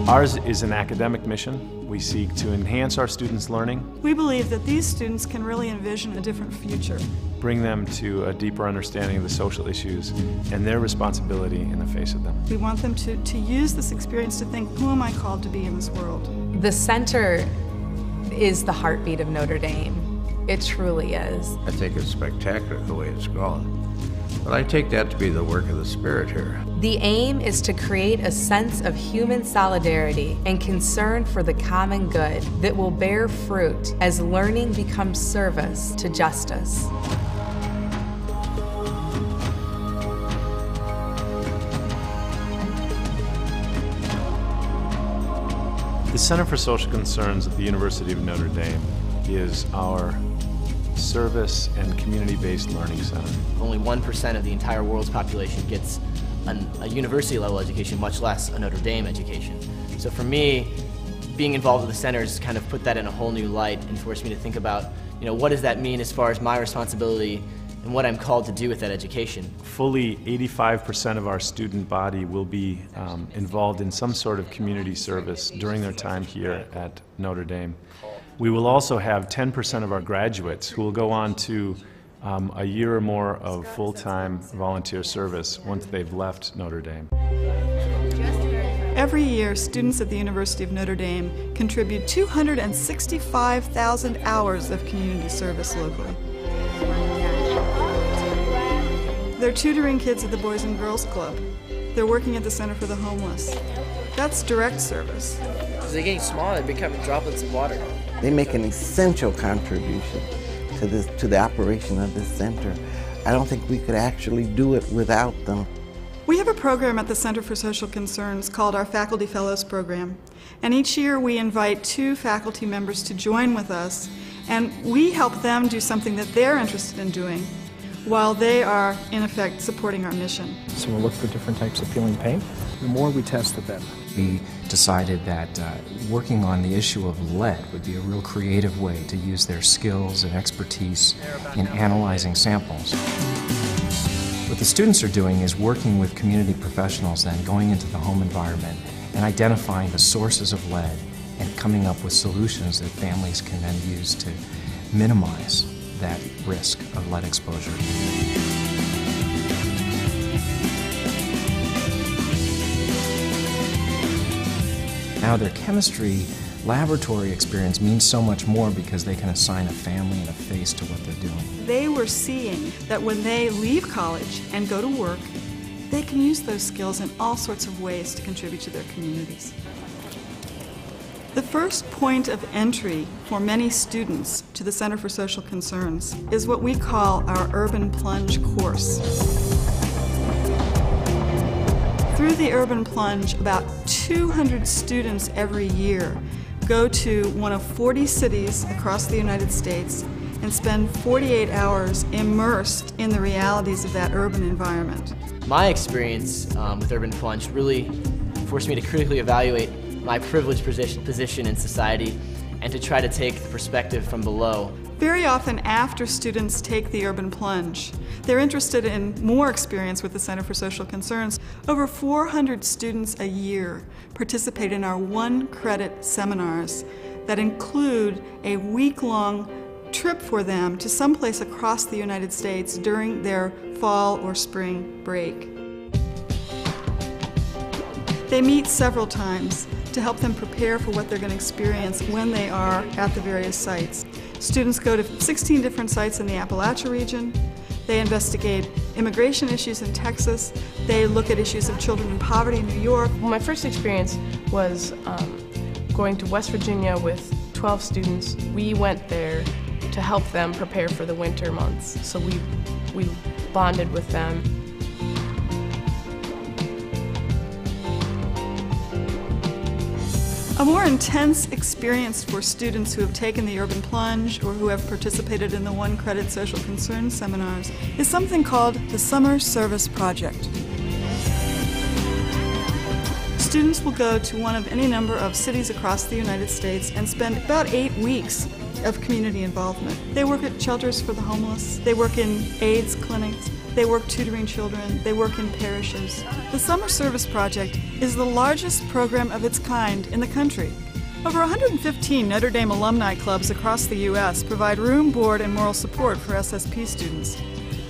Ours is an academic mission. We seek to enhance our students' learning. We believe that these students can really envision a different future. Bring them to a deeper understanding of the social issues and their responsibility in the face of them. We want them to use this experience to think, who am I called to be in this world? The center is the heartbeat of Notre Dame. It truly is. I think it's spectacular the way it's grown. But I take that to be the work of the Spirit here. The aim is to create a sense of human solidarity and concern for the common good that will bear fruit as learning becomes service to justice. The Center for Social Concerns at the University of Notre Dame is our service and community-based learning center. Only 1% of the entire world's population gets a university-level education, much less a Notre Dame education. So for me, being involved with the center has kind of put that in a whole new light and forced me to think about, what does that mean as far as my responsibility and what I'm called to do with that education. Fully 85% of our student body will be involved in some sort of community service during their time here at Notre Dame. We will also have 10% of our graduates who will go on to a year or more of full-time volunteer service once they've left Notre Dame. Every year, students at the University of Notre Dame contribute 265,000 hours of community service locally. They're tutoring kids at the Boys and Girls Club. They're working at the Center for the Homeless. That's direct service. As they're getting smaller, they're becoming droplets of water. They make an essential contribution to the operation of this center. I don't think we could actually do it without them. We have a program at the Center for Social Concerns called our Faculty Fellows Program. And each year we invite 2 faculty members to join with us, and we help them do something that they're interested in doing while they are, in effect, supporting our mission. So we'll look for different types of peeling paint. The more we test, the better. We decided that working on the issue of lead would be a real creative way to use their skills and expertise in analyzing samples. What the students are doing is working with community professionals, then going into the home environment and identifying the sources of lead and coming up with solutions that families can then use to minimize that risk of lead exposure. Now their chemistry laboratory experience means so much more because they can assign a family and a face to what they're doing. They were seeing that when they leave college and go to work, they can use those skills in all sorts of ways to contribute to their communities. The first point of entry for many students to the Center for Social Concerns is what we call our Urban Plunge course. Through the Urban Plunge, about 200 students every year go to one of 40 cities across the United States and spend 48 hours immersed in the realities of that urban environment. My experience with Urban Plunge really forced me to critically evaluate my privileged position in society and to try to take the perspective from below. Very often after students take the Urban Plunge, they're interested in more experience with the Center for Social Concerns. Over 400 students a year participate in our 1-credit seminars that include a week-long trip for them to someplace across the United States during their fall or spring break. They meet several times to help them prepare for what they're going to experience when they are at the various sites. Students go to 16 different sites in the Appalachia region. They investigate immigration issues in Texas. They look at issues of children in poverty in New York. Well, my first experience was going to West Virginia with 12 students. We went there to help them prepare for the winter months. So we bonded with them. A more intense experience for students who have taken the Urban Plunge or who have participated in the 1-credit social concern seminars is something called the Summer Service Project. Students will go to one of any number of cities across the United States and spend about 8 weeks of community involvement. They work at shelters for the homeless, they work in AIDS clinics, They work tutoring children. They work in parishes. The Summer Service Project is the largest program of its kind in the country. Over 115 Notre Dame alumni clubs across the U.S. provide room, board, and moral support for SSP students.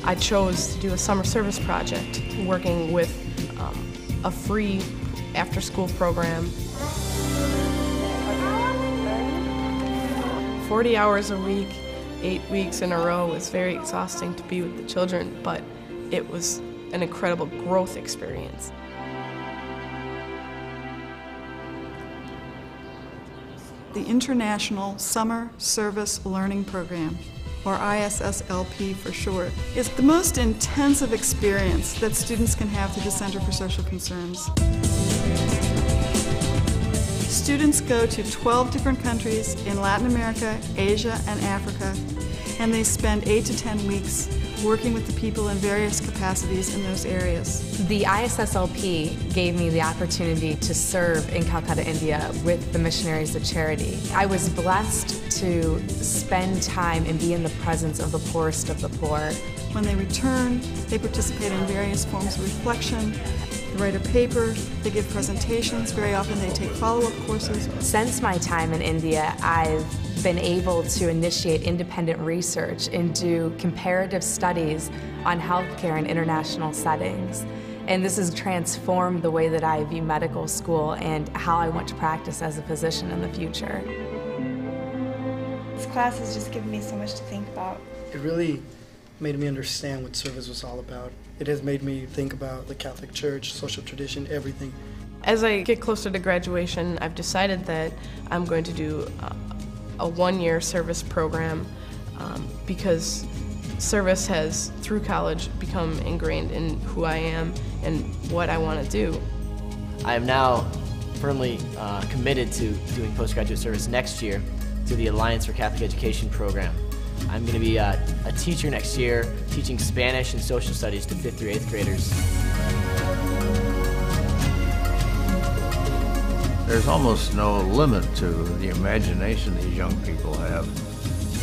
I chose to do a summer service project, working with a free after-school program. 40 hours a week, 8 weeks in a row was very exhausting to be with the children, but it was an incredible growth experience. The International Summer Service Learning Program, or ISSLP for short, is the most intensive experience that students can have through the Center for Social Concerns. Students go to 12 different countries in Latin America, Asia, and Africa, and they spend 8 to 10 weeks working with the people in various capacities in those areas. The ISSLP gave me the opportunity to serve in Calcutta, India with the Missionaries of Charity. I was blessed to spend time and be in the presence of the poorest of the poor. When they return, they participate in various forms of reflection. They write a paper, they give presentations, very often they take follow-up courses. Since my time in India, I've been able to initiate independent research and do comparative studies on healthcare in international settings. And this has transformed the way that I view medical school and how I want to practice as a physician in the future. This class has just given me so much to think about. It really made me understand what service was all about. It has made me think about the Catholic Church, social tradition, everything. As I get closer to graduation, I've decided that I'm going to do a one-year service program because service has, through college, become ingrained in who I am and what I want to do. I am now firmly committed to doing postgraduate service next year through the Alliance for Catholic Education program. I'm going to be a teacher next year, teaching Spanish and social studies to 5th through 8th graders. There's almost no limit to the imagination these young people have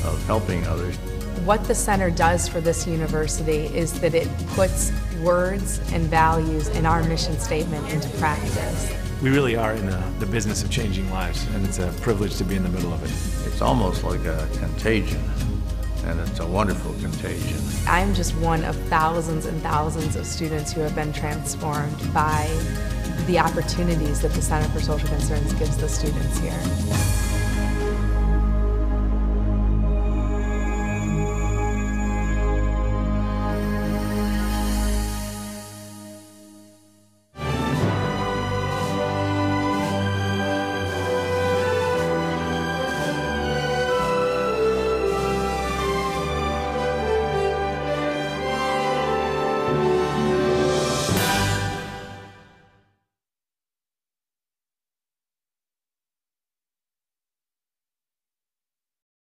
of helping others. What the center does for this university is that it puts words and values in our mission statement into practice. We really are in the business of changing lives, and it's a privilege to be in the middle of it. It's almost like a contagion, and it's a wonderful contagion. I'm just one of thousands and thousands of students who have been transformed by the opportunities that the Center for Social Concerns gives the students here.